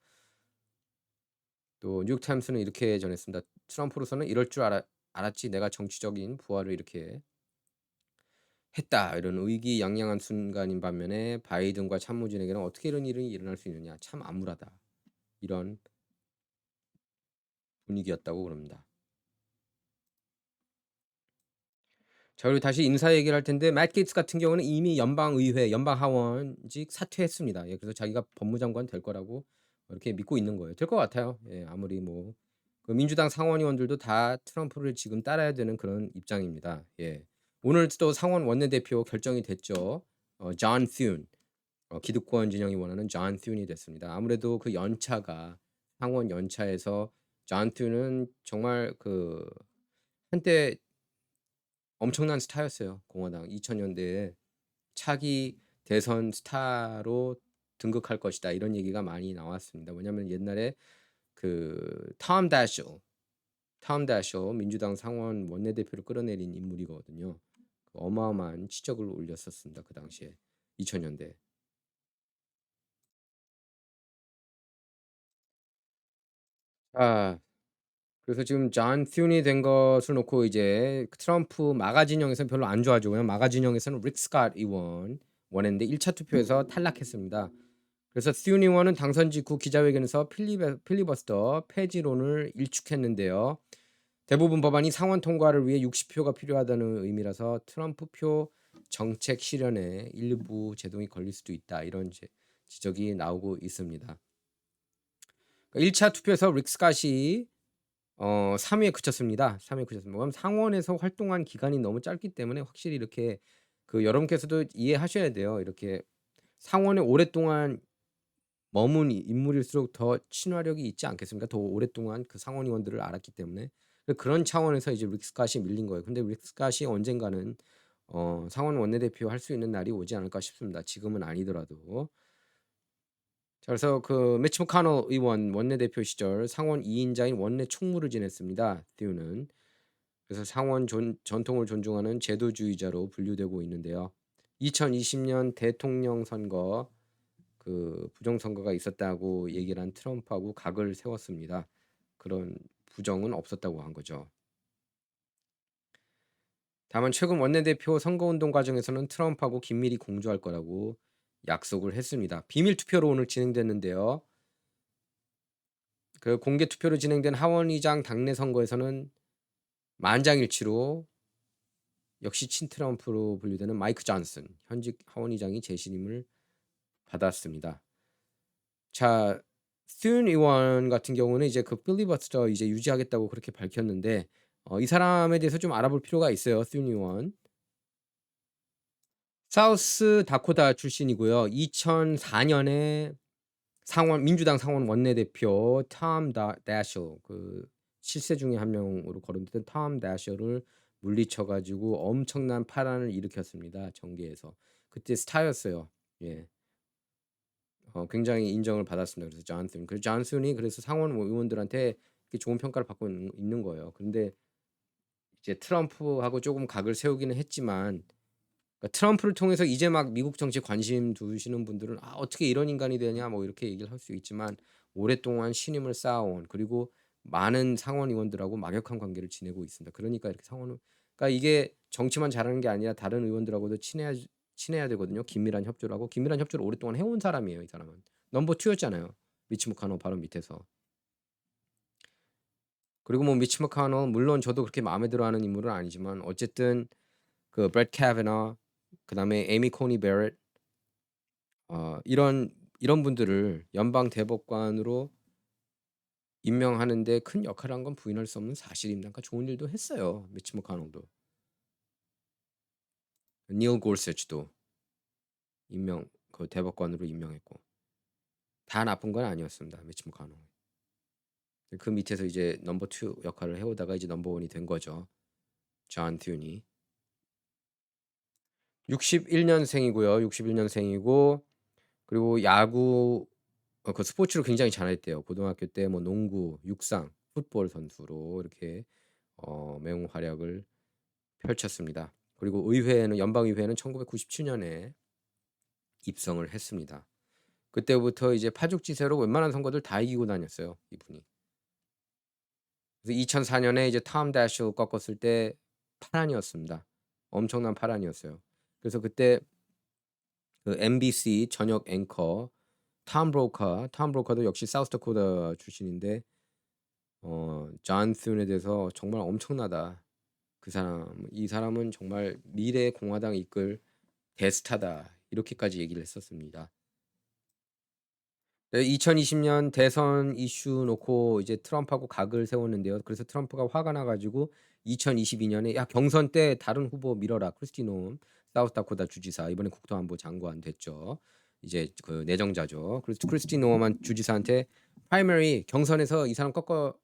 또 뉴욕 타임스는 이렇게 전했습니다. "트럼프로서는 이럴 줄 알았지. 내가 정치적인 부활을 이렇게 했다." 이런 의기양양한 순간인 반면에 바이든과 참모진에게는 "어떻게 이런 일이 일어날 수 있느냐. 참 암울하다." 이런 분위기였다고 그럽니다. 자 그리고 다시 인사 얘기를 할 텐데 맷 게이츠 같은 경우는 이미 연방의회 연방하원직 사퇴했습니다. 예 그래서 자기가 법무장관 될 거라고 이렇게 믿고 있는 거예요. 될 것 같아요. 예 아무리 뭐 그 민주당 상원의원들도 다 트럼프를 지금 따라야 되는 그런 입장입니다. 예. 오늘 또 상원 원내대표 결정이 됐죠. 존 튠 기득권 진영이 원하는 존 튠이 됐습니다. 아무래도 그 연차가 상원 연차에서 존 튠은 정말 그 한때 엄청난 스타였어요. 공화당 2000년대에 차기 대선 스타로 등극할 것이다. 이런 얘기가 많이 나왔습니다. 왜냐하면 옛날에 그 톰 다쇼 민주당 상원 원내대표를 끌어내린 인물이거든요. 어마어마한 치적을 올렸었습니다. 그 당시에 2000년대. 아 그래서 지금 존 튠이 된 것을 놓고 이제 트럼프 마가 진영에서는 별로 안 좋아하죠. 왜냐면 마가 진영에서는 릭 스캇 의원 원했는데 1차 투표에서 탈락했습니다. 그래서 튠 의원은 당선 직후 기자회견에서 필리버스터 폐지론을 일축했는데요. 대부분 법안이 상원 통과를 위해 60표가 필요하다는 의미라서 트럼프 표 정책 실현에 일부 제동이 걸릴 수도 있다. 이런 지적이 나오고 있습니다. 1차 투표에서 릭 스캇이 3위에 그쳤습니다. 3위에 그쳤습니다. 그럼 상원에서 활동한 기간이 너무 짧기 때문에 확실히 이렇게 그 여러분께서도 이해하셔야 돼요. 이렇게 상원에 오랫동안 머문 인물일수록 더 친화력이 있지 않겠습니까? 더 오랫동안 그 상원 의원들을 알았기 때문에. 그런 차원에서 이제 릭 스캇이 밀린 거예요. 근데 릭 스캇이 언젠가는 상원 원내대표 할 수 있는 날이 오지 않을까 싶습니다. 지금은 아니더라도. 자 그래서 그 매치 머카넬 의원 원내대표 시절 상원 2인자인 원내 총무를 지냈습니다. 듀는. 그래서 상원 전통을 존중하는 제도주의자로 분류되고 있는데요. 2020년 대통령 선거 그 부정선거가 있었다고 얘기를 한 트럼프하고 각을 세웠습니다. 그런 부정은 없었다고 한 거죠. 다만 최근 원내대표 선거운동 과정에서는 트럼프하고 긴밀히 공조할 거라고 약속을 했습니다. 비밀 투표로 오늘 진행됐는데요. 그 공개 투표로 진행된 하원의장 당내 선거에서는 만장일치로 역시 친트럼프로 분류되는 마이크 존슨 현직 하원의장이 재신임을 받았습니다. 자, 튠 의원 같은 경우는 이제 그 필리버스터 이제 유지하겠다고 그렇게 밝혔는데 이 사람에 대해서 좀 알아볼 필요가 있어요. 튠 의원. 사우스 다코타 출신이고요. 2004년에 민주당 상원 원내대표 톰 다셔 그 실세 중에 한 명으로 거론됐던 톰 다셔를 물리쳐 가지고 엄청난 파란을 일으켰습니다, 정계에서. 그때 스타였어요. 예. 굉장히 인정을 받았습니다. 그래서 존슨. 그래서 존슨이 그래서 상원 의원들한테 이렇게 좋은 평가를 받고 있는 거예요. 그런데 이제 트럼프하고 조금 각을 세우기는 했지만 그러니까 트럼프를 통해서 이제 막 미국 정치에 관심 두시는 분들은 '아 어떻게 이런 인간이 되냐.' 뭐 이렇게 얘기를 할 수 있지만 오랫동안 신임을 쌓아온 그리고 많은 상원 의원들하고 막역한 관계를 지내고 있습니다. 그러니까 이렇게 그러니까 이게 정치만 잘하는 게 아니라 다른 의원들하고도 친해야 되거든요. 긴밀한 협조를 하고 긴밀한 협조를 오랫동안 해온 사람이에요, 이 사람은. 넘버 2 였잖아요. 미치 머카노 바로 밑에서. 그리고 뭐 미치 머카노 물론 저도 그렇게 마음에 들어하는 인물은 아니지만 어쨌든 그 브렛 카베너 그다음에 에이미 코니 베렛 이런 분들을 연방 대법관으로 임명하는 데 큰 역할을 한 건 부인할 수 없는 사실입니다. 그러니까 좋은 일도 했어요. 미치 머카노도. 닐 고르세치도 대법관으로 임명했고. 다 나쁜 건 아니었습니다. 미치 머카노. 그 밑에서 이제 넘버 2 역할을 해 오다가 이제 넘버 1이 된 거죠. 존 튜니. 61 년생이고요. 61 년생이고 그리고 야구 그 스포츠를 굉장히 잘했대요. 고등학교 때 뭐 농구, 육상, 풋볼 선수로 이렇게 맹 활약을 펼쳤습니다. 그리고 연방 의회에는 1997 년에 입성을 했습니다. 그때부터 이제 파죽지세로 웬만한 선거들 다 이기고 다녔어요, 이분이. 그래서 2004 년에 이제 톰 다쇼 꺾었을 때 파란이었습니다. 엄청난 파란이었어요. 그래서 그때 그 MBC 저녁 앵커 톰 브로커도 역시 사우스다코타 출신인데 존 슨에 대해서 정말 엄청나다. 이 사람은 정말 미래 공화당 이끌 대스타다. 이렇게까지 얘기를 했었습니다. 네, 2020년 대선 이슈 놓고 이제 트럼프하고 각을 세웠는데요. 그래서 트럼프가 화가 나 가지고 2022년에 "야 경선 때 다른 후보 밀어라." 크리스티 노엄 사우스다코타 주지사 이번에 국토안보 장관 됐죠. 이제 그 내정자죠. 그래서 크리스티 노엄한 주지사한테 프라이머리 경선에서 이 사람 꺾어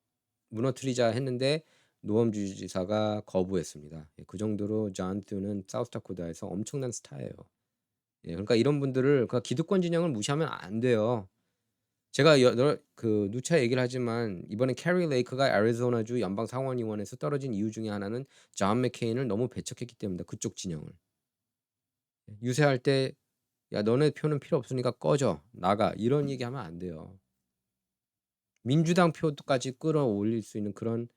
무너뜨리자 했는데 노엄 주지사가 거부했습니다. 예, 그 정도로 존 듀는 사우스다코타에서 엄청난 스타예요. 예, 그러니까 이런 분들을 그러니까 기득권 진영을 무시하면 안 돼요. 제가 누차 얘기를 하지만 이번에 캐리 레이크가 애리조나주 연방 상원의원에서 떨어진 이유 중에 하나는 존 맥케인을 너무 배척했기 때문이다. 그쪽 진영을. 유세할 때 "야 너네 표는 필요 없으니까 꺼져. 나가." 이런 얘기하면 안 돼요. 민주당 표까지 끌어올릴 수 있는 그런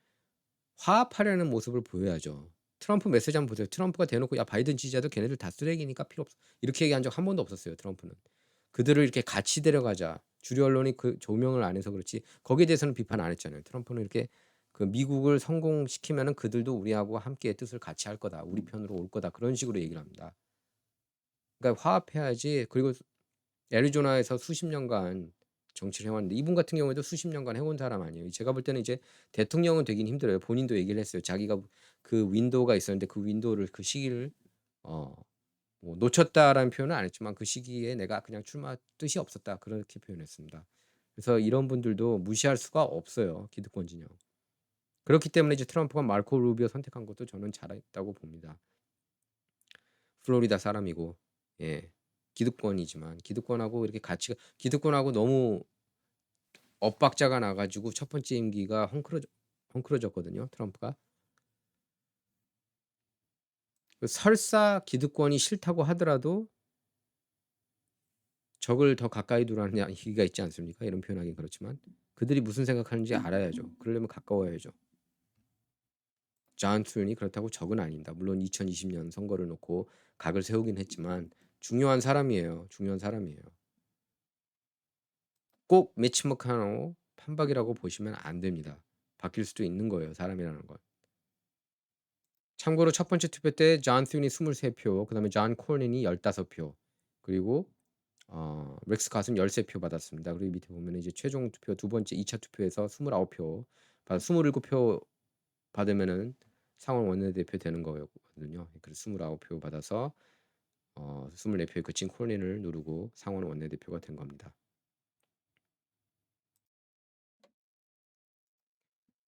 화합하려는 모습을 보여야죠. 트럼프 메시지 한번 보세요. 트럼프가 대놓고 "야 바이든 지지자들 걔네들 다 쓰레기니까 필요 없어." 이렇게 얘기한 적 한 번도 없었어요, 트럼프는. 그들을 이렇게 같이 데려가자. 주류 언론이 그 조명을 안 해서 그렇지 거기에 대해서는 비판 안 했잖아요. 트럼프는 이렇게 그 미국을 성공시키면은 그들도 우리하고 함께 뜻을 같이 할 거다. 우리 편으로 올 거다. 그런 식으로 얘기를 합니다. 그러니까 화합해야지. 그리고 애리조나에서 수십 년간 정치를 해왔는데 이분 같은 경우에도 수십 년간 해온 사람 아니에요. 제가 볼 때는 이제 대통령은 되긴 힘들어요. 본인도 얘기를 했어요. 자기가 그 윈도우가 있었는데 그 윈도우를 그 시기를 어 뭐 놓쳤다라는 표현은 안 했지만 그 시기에 내가 그냥 출마 뜻이 없었다. 그렇게 표현했습니다. 그래서 이런 분들도 무시할 수가 없어요. 기득권 진영. 그렇기 때문에 이제 트럼프가 마르코 루비오 선택한 것도 저는 잘했다고 봅니다. 플로리다 사람이고 예. 기득권이지만 기득권하고 이렇게 가치가 기득권하고 너무 엇박자가 나 가지고 첫 번째 임기가 헝클어졌거든요, 트럼프가. 설사 기득권이 싫다고 하더라도 적을 더 가까이 두라는 얘기가 있지 않습니까? 이런 표현하긴 그렇지만 그들이 무슨 생각하는지 알아야죠. 그러려면 가까워야죠. 존 튜니 그렇다고 적은 아닙니다. 물론 2020년 선거를 놓고 각을 세우긴 했지만 중요한 사람이에요. 중요한 사람이에요. 꼭 미치 머카노 판박이라고 보시면 안 됩니다. 바뀔 수도 있는 거예요, 사람이라는 건. 참고로 첫 번째 투표 때 존 튜니 23표, 그다음에 존 콜린이 15표, 그리고 렉스 갓은 13표 받았습니다. 그리고 밑에 보면 이제 최종 투표 두 번째 2차 투표에서 29표 27표 받으면은 상원 원내대표 되는 거였거든요. 그래서 29표 받아서 24표에 그친 콜린을 누르고 상원 원내대표가 된 겁니다.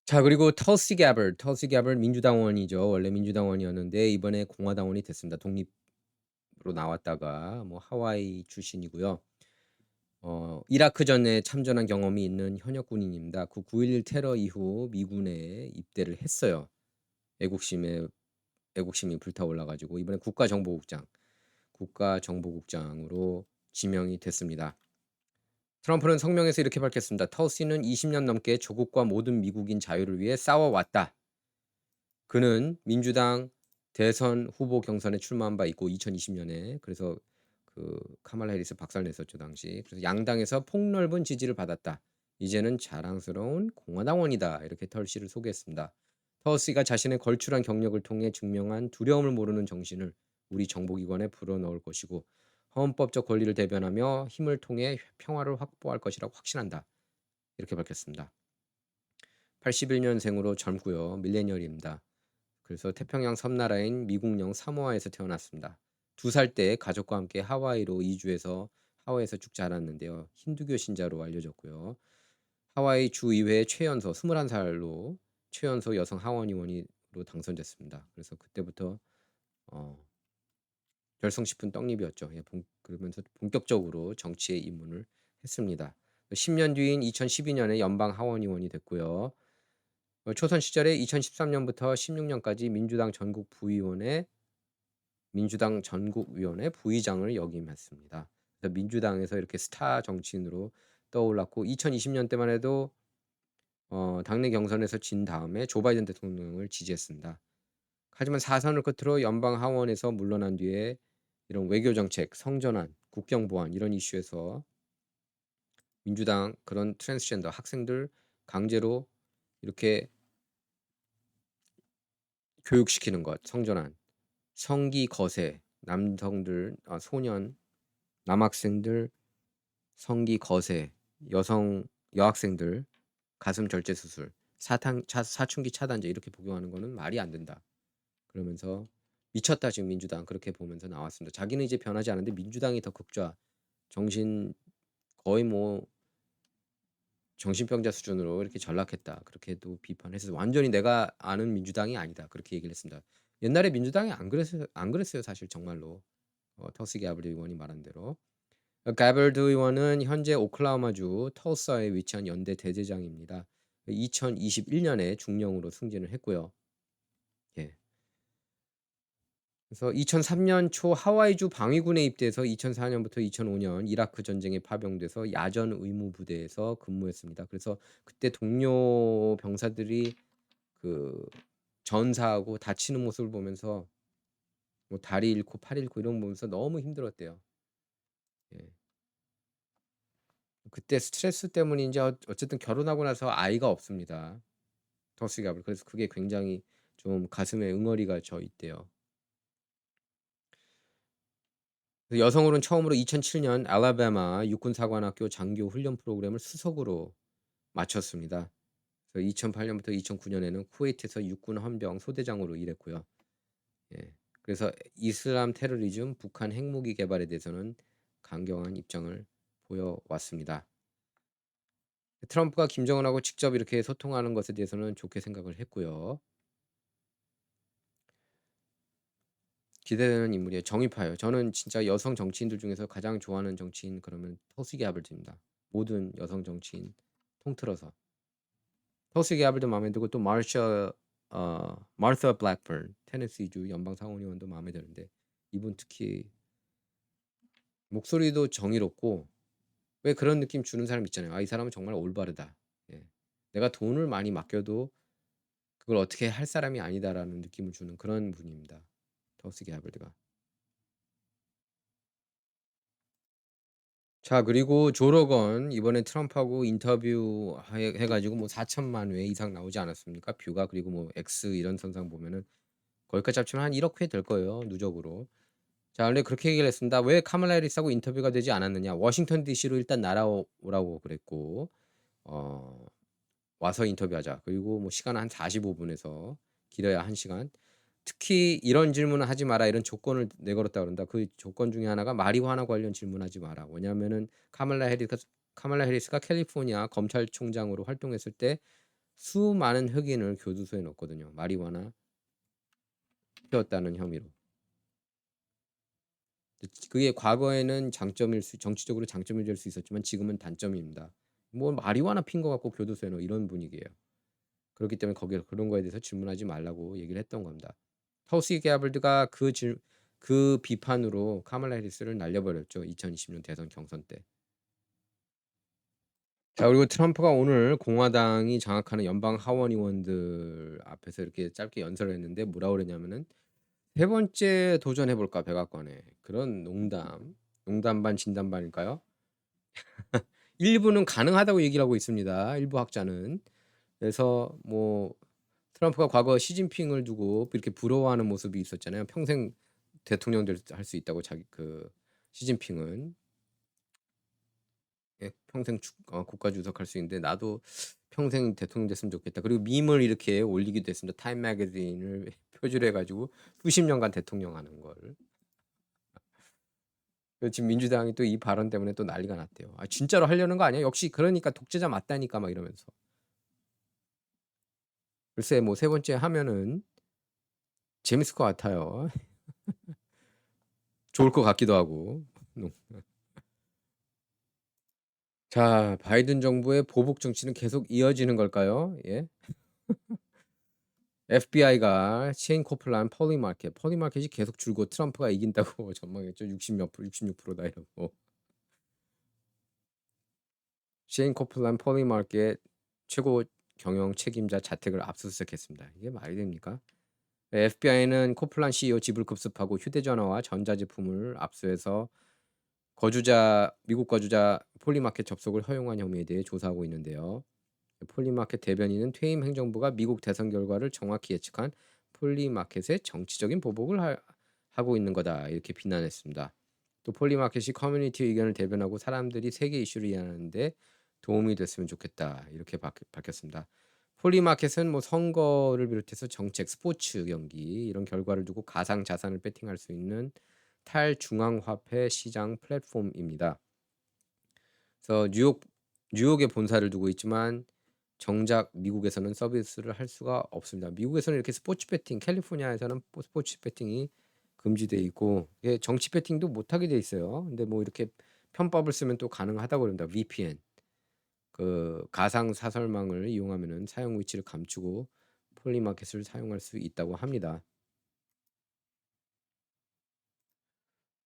자, 그리고 털시 개벌 민주당원이죠. 원래 민주당원이었는데 이번에 공화당원이 됐습니다. 독립으로 나왔다가 뭐 하와이 출신이고요. 이라크 전에 참전한 경험이 있는 현역 군인입니다. 그 9.11 테러 이후 미군에 입대를 했어요. 애국심에 애국심이 불타올라 가지고 이번에 국가정보국장으로 지명이 됐습니다. 트럼프는 성명에서 이렇게 밝혔습니다. 털시는 20년 넘게 조국과 모든 미국인 자유를 위해 싸워왔다. 그는 민주당 대선 후보 경선에 출마한 바 있고 2020년에 그래서 그 카말라 해리스 박살냈었죠 당시. 그래서 양당에서 폭넓은 지지를 받았다. 이제는 자랑스러운 공화당원이다. 이렇게 털시를 소개했습니다. 털시가 자신의 걸출한 경력을 통해 증명한 두려움을 모르는 정신을 우리 정보기관에 불어넣을 것이고 헌법적 권리를 대변하며 힘을 통해 평화를 확보할 것이라고 확신한다. 이렇게 밝혔습니다. 81년생으로 젊고요. 밀레니얼입니다. 그래서 태평양 섬나라인 미국령 사모아에서 태어났습니다. 2살 때 가족과 함께 하와이로 이주해서 하와이에서 쭉 자랐는데요. 힌두교 신자로 알려졌고요. 하와이 주의회 최연소 21살로 최연소 여성 하원 의원으로 당선됐습니다. 그래서 그때부터 어, 결성 싶은 떡잎이었죠. 예, 그러면서 본격적으로 정치에 입문을 했습니다. 10년 뒤인 2012년에 연방 하원 의원이 됐고요. 초선 시절에 2013년부터 16년까지 민주당 전국위원회 부의장을 역임했습니다. 그래서 민주당에서 이렇게 스타 정치인으로 떠올랐고 2020년 때만 해도 당내 경선에서 진 다음에 조 바이든 대통령을 지지했습니다. 하지만 사선을 끝으로 연방 하원에서 물러난 뒤에 이런 외교 정책, 성전환, 국경 보안 이런 이슈에서 민주당 그런 트랜스젠더 학생들 강제로 이렇게 교육시키는 것, 성전환, 성기 거세, 남성들, 소년, 남학생들 성기 거세, 여학생들 가슴 절제 수술, 사춘기 차단제 이렇게 복용하는 거는 말이 안 된다. 그러면서 미쳤다 지금 민주당 그렇게 보면서 나왔습니다. 자기는 이제 변하지 않은데 민주당이 더 극좌, 정신 거의 뭐 정신병자 수준으로 이렇게 전락했다. 그렇게도 비판해서 완전히 내가 아는 민주당이 아니다. 그렇게 얘기를 했습니다. 옛날에 민주당이 안 그랬어요 사실 정말로. 터스 가버드 의원이 말한 대로. 가버드 의원은 현재 오클라호마주 털사에 위치한 연대 대제장입니다. 2021년에 중령으로 승진을 했고요. 예. 그래서 2003년 초 하와이주 방위군에 입대해서 2004년부터 2005년 이라크 전쟁에 파병돼서 야전 의무 부대에서 근무했습니다. 그래서 그때 동료 병사들이 그 전사하고 다치는 모습을 보면서 뭐 다리 잃고 팔 잃고 이런 거 보면서 너무 힘들었대요. 예. 그때 스트레스 때문인지 어쨌든 결혼하고 나서 아이가 없습니다. 터스 가블. 그래서 그게 굉장히 좀 가슴에 응어리가 져 있대요. 여성으로는 처음으로 2007년 알라바마 육군사관학교 장교 훈련 프로그램을 수석으로 마쳤습니다. 그래서 2008년부터 2009년에는 쿠웨이트에서 육군 헌병 소대장으로 일했고요. 예. 그래서 이슬람 테러리즘, 북한 핵무기 개발에 대해서는 강경한 입장을 보여왔습니다. 트럼프가 김정은하고 직접 이렇게 소통하는 것에 대해서는 좋게 생각을 했고요. 기대되는 인물이에요. 정의파예요. 저는 진짜 여성 정치인들 중에서 가장 좋아하는 정치인 그러면 터스 게하벌드입니다. 모든 여성 정치인 통틀어서 터스 게하벌드 마음에 들고 또 마르사 블랙번 테네시주 연방 상원의원도 마음에 드는데 이분 특히 목소리도 정의롭고 왜 그런 느낌 주는 사람 있잖아요. 이 사람은 정말 올바르다. 예. 내가 돈을 많이 맡겨도 그걸 어떻게 할 사람이 아니다라는 느낌을 주는 그런 분입니다. 터스 게하벌드가. 자, 그리고 조 로건 이번에 트럼프하고 인터뷰 해 가지고 뭐 4천만 회 이상 나오지 않았습니까? 뷰가. 그리고 뭐 X 이런 선상 보면은 거기까지 합치면 한 1억 회 될 거예요, 누적으로. 자, 근데 그렇게 얘기를 했습니다. "왜 카말라 해리스하고 인터뷰가 되지 않았느냐. 워싱턴 DC로 일단 날아오라고 그랬고 어 와서 인터뷰하자. 그리고 뭐 시간은 한 45 분에서 길어야 1 시간. 특히 이런 질문을 하지 마라. 이런 조건을 내걸었다 그런다. 그 조건 중에 하나가 마리화나 관련 질문하지 마라. 왜냐하면은 카말라 해리스가 캘리포니아 검찰총장으로 활동했을 때 수많은 흑인을 교도소에 넣었거든요. 마리화나 피웠다는 혐의로. 그게 과거에는 정치적으로 장점이 될 수 있었지만 지금은 단점입니다. 뭐 마리화나 핀 거 갖고 교도소에 넣어 이런 분위기예요. 그렇기 때문에 거기에 그런 거에 대해서 질문하지 말라고 얘기를 했던 겁니다. 터시 게버드가 그 비판으로 카말라 해리스를 날려버렸죠. 2020년 대선 경선 때. 자, 그리고 트럼프가 오늘 공화당이 장악하는 연방 하원 의원들 앞에서 이렇게 짧게 연설을 했는데 뭐라고 그랬냐면은 세 번째 도전해 볼까 백악관에. 그런 농담 반 진담 반일까요? 일부는 가능하다고 얘기를 하고 있습니다. 일부 학자는. 그래서 뭐 트럼프가 과거 시진핑을 두고 이렇게 부러워하는 모습이 있었잖아요. 평생 대통령 할 수 있다고 자기 시진핑은 예, 평생 국가 주석할 수 있는데 나도 평생 대통령 됐으면 좋겠다. 그리고 밈을 이렇게 올리기도 했습니다. 타임 매거진을 표지로 해가지고 수십 년간 대통령 하는 걸. 지금 민주당이 또 이 발언 때문에 또 난리가 났대요. 아 진짜로 하려는 거 아니야? 역시 그러니까 독재자 맞다니까 막 이러면서. 글쎄 뭐 세 번째 하면은 재밌을 것 같아요. 좋을 것 같기도 하고. 자, 바이든 정부의 보복 정치는 계속 이어지는 걸까요? 예. FBI가 셰인 코플란 폴리마켓이 계속 줄고 트럼프가 이긴다고 전망했죠. 60몇 프로, 66%다 이러고. 셰인 코플란 폴리마켓 최고 경영 책임자 자택을 압수수색했습니다. 이게 말이 됩니까? FBI는 코플란 CEO 집을 급습하고 휴대전화와 전자제품을 압수해서 미국 거주자 폴리마켓 접속을 허용한 혐의에 대해 조사하고 있는데요. 폴리마켓 대변인은 퇴임 행정부가 미국 대선 결과를 정확히 예측한 폴리마켓의 정치적인 보복을 하고 있는 거다 이렇게 비난했습니다. 또 폴리마켓이 커뮤니티 의견을 대변하고 사람들이 세계 이슈를 이해하는데 도움이 됐으면 좋겠다 이렇게 밝혔습니다. 폴리마켓은 뭐 선거를 비롯해서 정책, 스포츠 경기 이런 결과를 두고 가상 자산을 배팅할 수 있는 탈중앙화폐 시장 플랫폼입니다. 그래서 뉴욕에 본사를 두고 있지만 정작 미국에서는 서비스를 할 수가 없습니다. 미국에서는 이렇게 스포츠 배팅, 캘리포니아에서는 스포츠 배팅이 금지돼 있고 정치 배팅도 못하게 돼 있어요. 근데 뭐 이렇게 편법을 쓰면 또 가능하다고 그럽니다. VPN 그 가상 사설망을 이용하면은 사용 위치를 감추고 폴리마켓을 사용할 수 있다고 합니다.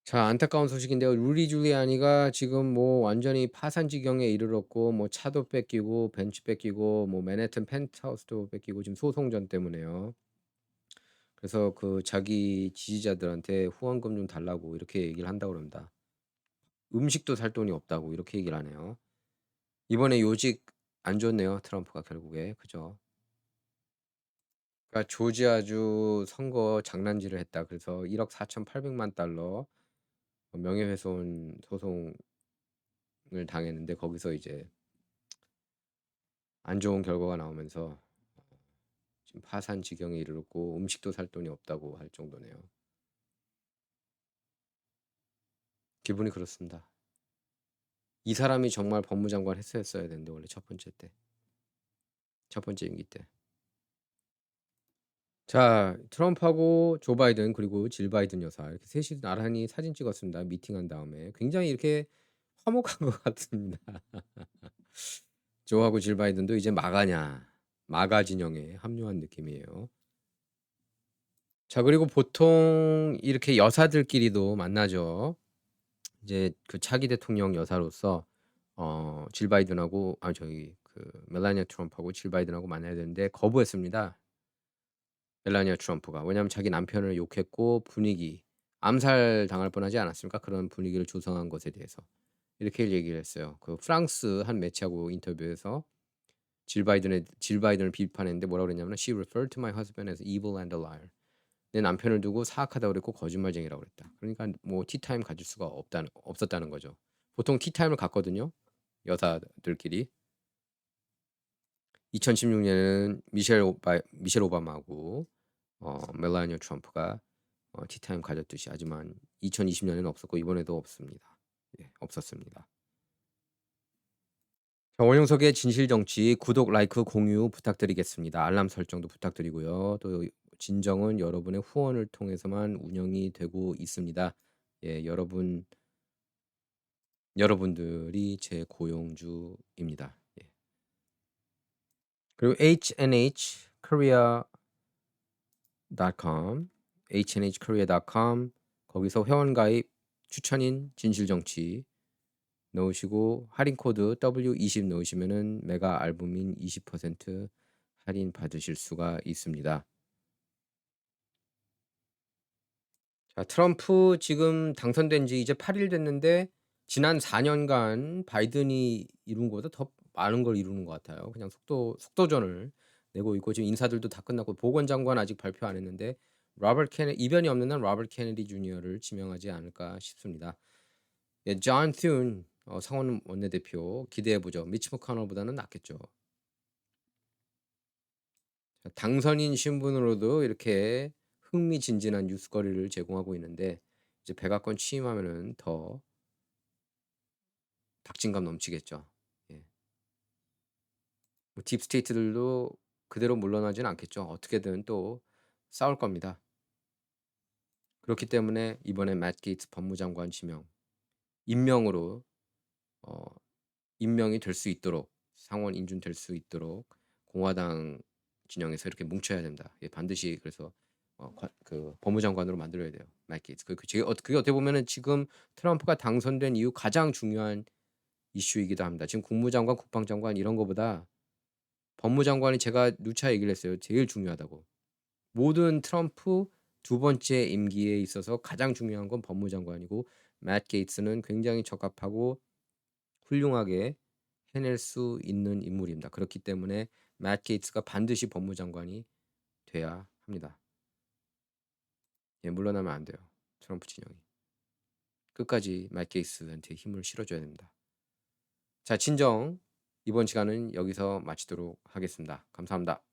자, 안타까운 소식인데요. 루리 줄리아니가 지금 뭐 완전히 파산 지경에 이르렀고 뭐 차도 뺏기고 벤치 뺏기고 뭐 맨해튼 펜트하우스도 뺏기고 지금 소송전 때문에요. 그래서 그 자기 지지자들한테 후원금 좀 달라고 이렇게 얘기를 한다고 그럽니다. 음식도 살 돈이 없다고 이렇게 얘기를 하네요. 이번에 요직 안 좋네요. 트럼프가 결국에. 그죠? 그러니까 조지아주 선거 장난질을 했다. 그래서 1억 4,800만 달러 명예훼손 소송을 당했는데 거기서 이제 안 좋은 결과가 나오면서 지금 파산 지경에 이르렀고 음식도 살 돈이 없다고 할 정도네요. 기분이 그렇습니다. 이 사람이 정말 법무장관 했어야 되는데 원래 첫 번째 임기 때. 자, 트럼프하고 조 바이든 그리고 질 바이든 여사 이렇게 셋이 나란히 사진 찍었습니다. 미팅한 다음에 굉장히 이렇게 화목한 것 같습니다. 조하고 질 바이든도 이제 마가 진영에 합류한 느낌이에요. 자, 그리고 보통 이렇게 여사들끼리도 만나죠. 이제 그 차기 대통령 여사로서 질 바이든하고 멜라니아 트럼프하고 질 바이든하고 만나야 되는데 거부했습니다. 멜라니아 트럼프가. 왜냐하면 자기 남편을 욕했고 암살 당할 뻔하지 않았습니까? 그런 분위기를 조성한 것에 대해서. 이렇게 얘기를 했어요. 그 프랑스 한 매체하고 인터뷰에서 질 바이든을 비판했는데 뭐라고 그랬냐면 She referred to my husband as evil and a liar. 내 남편을 두고 사악하다고 그랬고 거짓말쟁이라고 그랬다. 그러니까 뭐 티타임 가질 수가 없었다는 거죠. 보통 티타임을 갖거든요. 여사들끼리. 2016년에는 미셸 오바마하고 멜라니아 트럼프가 티타임 가졌듯이 하지만 2020년에는 없었고 이번에도 없습니다. 예, 없었습니다. 원영석의 진실정치 구독, 라이크, 공유 부탁드리겠습니다. 알람 설정도 부탁드리고요. 또 진정은 여러분의 후원을 통해서만 운영이 되고 있습니다. 예, 여러분들이 제 고용주입니다. 예. 그리고 hnhkorea.com 거기서 회원가입 추천인 진실정치 넣으시고 할인 코드 W20 넣으시면은 메가 알부민 20% 할인 받으실 수가 있습니다. 자, 트럼프 지금 당선된 지 이제 8일 됐는데 지난 4년간 바이든이 이룬 것보다 더 많은 걸 이루는 것 같아요. 그냥 속도전을 내고 있고 지금 인사들도 다 끝났고 보건장관 아직 발표 안 했는데 이변이 없는 한 로버트 케네디 주니어를 지명하지 않을까 싶습니다. 예, 존 튠 상원 원내대표 기대해 보죠. 미치 머카널보다는 낫겠죠. 자, 당선인 신분으로도 이렇게 흥미진진한 뉴스거리를 제공하고 있는데 이제 백악관 취임하면은 더 박진감 넘치겠죠. 예. 뭐 딥스테이트들도 그대로 물러나지는 않겠죠. 어떻게든 또 싸울 겁니다. 그렇기 때문에 이번에 맷 게이츠 법무장관 지명 임명으로 어, 임명이 될 수 있도록 상원 인준될 수 있도록 공화당 진영에서 이렇게 뭉쳐야 된다. 예, 반드시 그래서 그 법무장관으로 만들어야 돼요. 맷 게이츠. 그게 어떻게 보면은 지금 트럼프가 당선된 이후 가장 중요한 이슈이기도 합니다. 지금 국무장관, 국방장관 이런 거보다 법무장관이 제가 누차 얘기를 했어요. 제일 중요하다고. 모든 트럼프 두 번째 임기에 있어서 가장 중요한 건 법무장관이고 맷 게이츠는 굉장히 적합하고 훌륭하게 해낼 수 있는 인물입니다. 그렇기 때문에 맷 게이츠가 반드시 법무장관이 돼야 합니다. 예, 물러나면 안 돼요. 트럼프 진영이. 끝까지 맷 게이츠한테 힘을 실어줘야 됩니다. 자, 진정 이번 시간은 여기서 마치도록 하겠습니다. 감사합니다.